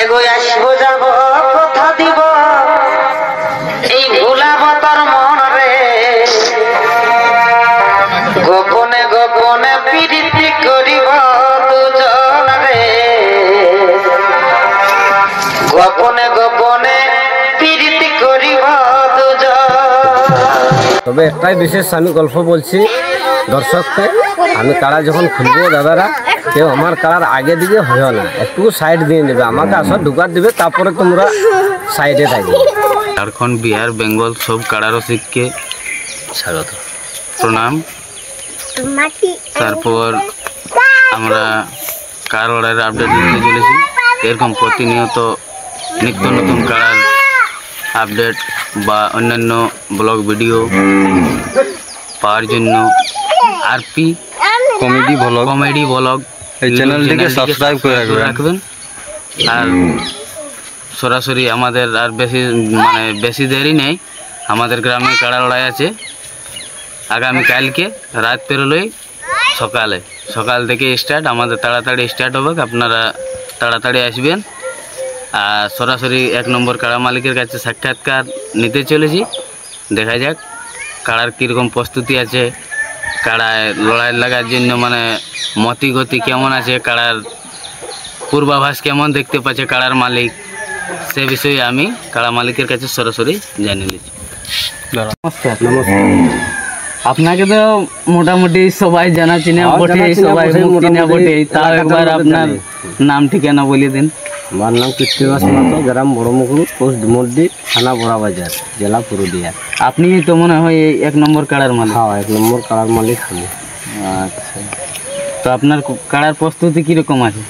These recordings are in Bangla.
এগো আসবো যাব কথা দিব এই ভুলাব তোর মন রে গোপনে গোপনে প্রীতি করিব দুজন রে গোপনে গোপনে প্রীতি করিব দুজন। তবে একটাই বিশেষ আমি গল্প বলছি দর্শককে, আমি কাড়া যখন খুলবো দাদারা কেউ আমার কাড়ার আগে দিকে হয় না, একটু সাইড দিয়ে নেবে, আমাকে আসর ঢুকার দিবে, তারপরে তোমরা সাইডে থাকবে। ঝাড়খণ্ড, বিহার, বেঙ্গল সব কাড়া রসিককে স্বাগত, প্রণাম। তারপর আমরা কাড়া লড়াইয়ের আপডেট দিতে চলেছি। এরকম প্রতিনিয়ত নিত্য নতুন কাড়ার আপডেট বা অন্যান্য ব্লগ ভিডিও পাওয়ার জন্য আরপি কমেডি ব্লগ এই চ্যানেলটিকে সাবস্ক্রাইব করে রাখবেন। আর সরাসরি আমাদের আর বেশি দেরি নেই, আমাদের গ্রামে কাড়া লড়াই আছে আগামী কালকে রাত পেরোলেই সকাল থেকে স্টার্ট, আমাদের তাড়াতাড়ি স্টার্ট হবে, আপনারা তাড়াতাড়ি আসবেন। আর সরাসরি 1 নম্বর কাড়া মালিকের কাছে সাক্ষাৎকার নিতে চলেছি। দেখা যাক কাড়ার কীরকম প্রস্তুতি আছে, কাড়ায় লড়াই লাগার জন্য মতি গতি কেমন আছে, কাড়ার পূর্বাভাস কেমন দেখতে পাচ্ছে কাড়ার মালিক, সে বিষয়ে আমি কাড়া মালিকের কাছে সরাসরি জানিয়ে নিচ্ছি। নমস্কার। আপনাকে তো মোটামুটি সবাই জানা চিনে বটে, সবাই চিনে বটে, তাও একবার আপনার নাম ঠিকানা বলে দিন। আমার নাম কৃষ্ণবাস মাতো, গ্রাম বড়মুকুর, পোস্ট ডুমুরডি, থানা বড়াবাজার, জেলা পুরুলিয়া। আপনি তো মনে হয় 1 নম্বর কাড়ার মালিক? হ্যাঁ, 1 নম্বর কাড়ার মালিক আমি। আচ্ছা, তো আপনার কাড়ার প্রস্তুতি কীরকম আছে?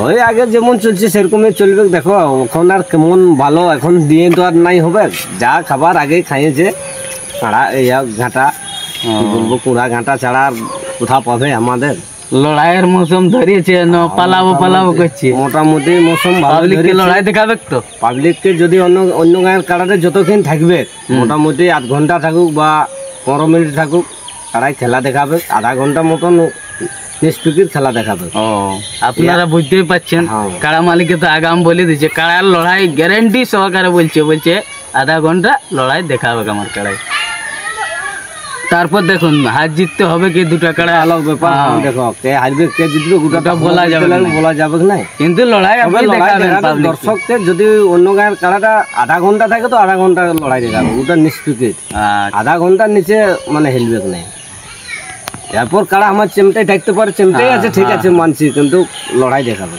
ওই আগে যেমন চলছে সেরকমই চলবে। দেখো এখন আর কেমন ভালো এখন দিয়ে তো আর নাই হবে, যা খাবার আগে খাইয়েছে কাড়া এই ঘাটা বলবো, কুড়া ঘাটা ছাড়া কোথাও পাবে আমাদের। লড়াইয়ের মৌসুম ধরিয়েছে, পালাবো করছে, মোটামুটি মৌসুম ভালো। লড়াই দেখাবে তো পাবলিককে যদি অন্য গায়ের কাড়াতে যতক্ষণ থাকবে, মোটামুটি 8 ঘন্টা থাকুক বা 15 মিনিট থাকুক, কাড়াই খেলা দেখাবে, আধা ঘন্টা মতন নিষ্পিকির খেলা দেখাবে। আপনারা বুঝতেই পারছেন, কাড়া মালিকে তো আগাম বলে দিচ্ছে কাড়ার লড়াই গ্যারেন্টি সহকারে বলছে আধা ঘন্টা লড়াই দেখাবে আমার কাড়াই। তারপর দেখুন হার জিততে হবে কি, 2টা কাড়া আলাদা ব্যাপার। দেখো কে হারবে কে জিতবে গোটাটা বলা যাবে না, কিন্তু লড়াই দর্শককে যদি অন্য গায়ের কাড়াটা আধা ঘন্টা থাকে তো আধা ঘন্টা লড়াই দেখাবে, ওটা নিষ্পিকির। আধা ঘন্টার নিচে হেলবেক নাই। এরপর কাড়া আমার চেমটাই থাকতে পারে, চেমটাই আছে, ঠিক আছে মানছি, কিন্তু লড়াই দেখাবে।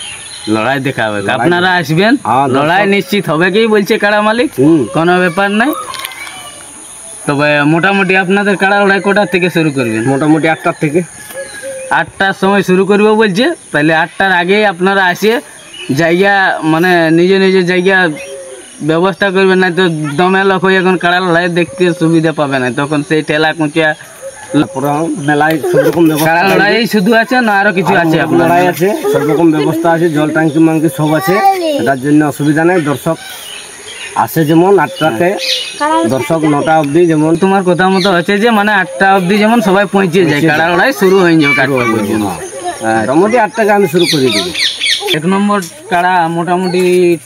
আপনারা আসবেন, লড়াই নিশ্চিত হবে কি বলছে কাড়া মালিক, কোনো ব্যাপার নাই। তবে মোটামুটি আপনাদের কাড়া লড়াই কটার থেকে শুরু করবেন? মোটামুটি 8টার থেকে। 8টার সময় শুরু করবো বলছে, তাহলে 8টার আগেই আপনারা আসে জায়গা নিজে জায়গা ব্যবস্থা করবেন, না তো দমে লোক হয়ে এখন কাড়া লড়াই দেখতে সুবিধা পাবে না, তখন সেই ঠেলা কুঁচিয়া মেলায় সব রকম কাড়া লড়াই শুধু আছে না আরো কিছু আছে? লড়াই আছে, সব রকম ব্যবস্থা আছে, জল ট্যাঙ্কি মাঙ্কি সব আছে, এটার জন্য অসুবিধা নেই। দর্শক আসে যেমন 8টাতে, দর্শক 9টা অবধি, যেমন তোমার কথা মতো হচ্ছে যে 8টা অবধি যেমন সবাই পৌঁছে যায়, কাড়া লড়াই শুরু হয়ে যাবে। মোটামুটি 8টাকে আমি শুরু করে দিই। 1 নম্বর কাড়া মোটামুটি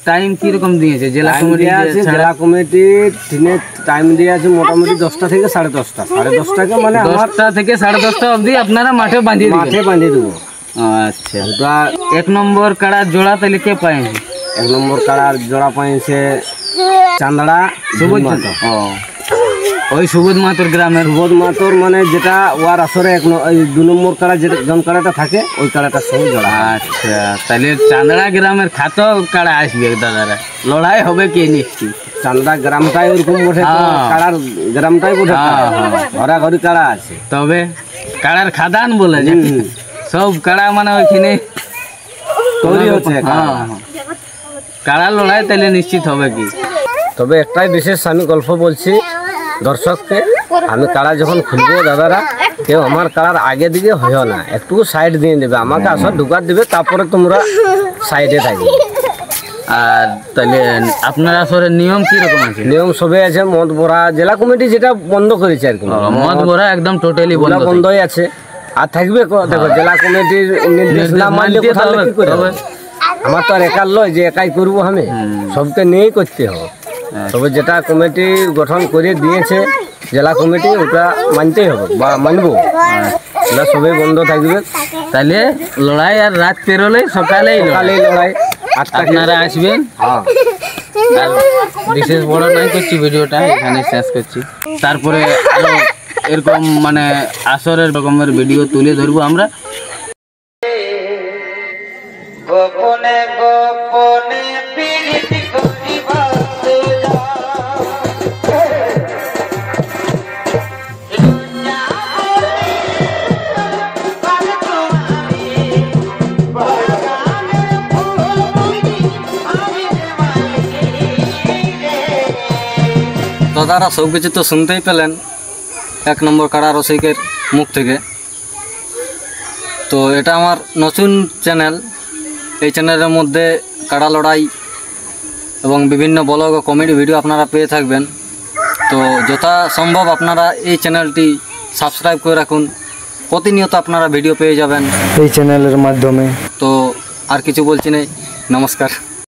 টাইম কিরকম দিয়েছে জেলা কমিটি? জেলা কমিটি টাইম দিয়ে আছে মোটামুটি 10টা থেকে 10:30। 10:30টাকে 10টা থেকে 10:30 অবধি আপনারা মাঠে বাঁধিয়ে দেবো। আচ্ছা, 1 নম্বর কাড়া জোড়া তাহলে কে পাইছে? 1 নম্বর কাড়ার জোড়া পাইছে চান্দড়া সুবোধ মাতো। ওই সুবোধ মাতোর গ্রামের সুবোধ মাতোর যেটা ওয়ার আসরে 2 নম্বর কাড়া যেটা জন কাড়াটা থাকে, ওই কাড়াটার সঙ্গে জোড়া। আচ্ছা, তাহলে চান্দড়া গ্রামের খাত কাড়া আসবে দাদারা, লড়াই হবে কি নিশ্চিত? চান্দড়া গ্রামটাই ওরকম বসে, কাড়ার গ্রামটাই বসে, ঘরাঘরি কাড়া আছে। তবে কাড়ার খাদান বলে সব কাড়া ওইখানে তৈরি হচ্ছে। কাড়া লড়াই তাহলে নিশ্চিত হবে কি? তবে একটাই বিশেষ আমি গল্প বলছি দর্শককে, আমি কাড়া যখন খুলবো দাদারা কেউ আমার কাড়ার আগে দিকে হয় না, একটু সাইড দিয়ে দেবে, আমাকে আসর ঢুকার দিবে, তারপরে তোমরা সাইডে থাকবে। আর তাহলে আপনার আসলে নিয়ম কিরকম আছে? নিয়ম সবে আছে, মদ ভরা জেলা কমিটি যেটা বন্ধ করেছে আর কি, মদ ভরা একদম টোটালি বন্ধই আছে। আর থাকবে দেখো জেলা কমিটির নির্দেশ না মানলে আমার তো আর একার লয় যে একাই করবো আমি, সবকে নিয়েই করতে হবে। তবে যেটা কমিটি গঠন করে দিয়েছে জেলা কমিটি, ওটা মানতেই হবে বা মানবো, ওটা সবাই বন্ধ থাকবে। তাহলে লড়াই আর রাত পেরোলে সকালেই কালেই লড়াই, আপনারা আসবেন। হ্যাঁ আর বিশেষ বড় নাই করছি, ভিডিওটা এখানে শেষ করছি। তারপরে আরো এরকম মানে আসরের রকমের ভিডিও তুলে ধরবো আমরা। গোপনে গোপনে পীড়িত করিবাতে দাদারা সব কিছু তো শুনতেই পেলেন 1 নম্বর কাড়া রসিকের মুখ থেকে। তো এটা আমার নতুন চ্যানেল, এই চ্যানেলের মধ্যে কাড়া লড়াই এবং বিভিন্ন ব্লগ ও কমেডি ভিডিও আপনারা পেয়ে থাকবেন। তো যথা সম্ভব আপনারা এই চ্যানেলটি সাবস্ক্রাইব করে রাখুন, প্রতিনিয়ত আপনারা ভিডিও পেয়ে যাবেন এই চ্যানেলের মাধ্যমে। তো আর কিছু বলছি না, নমস্কার।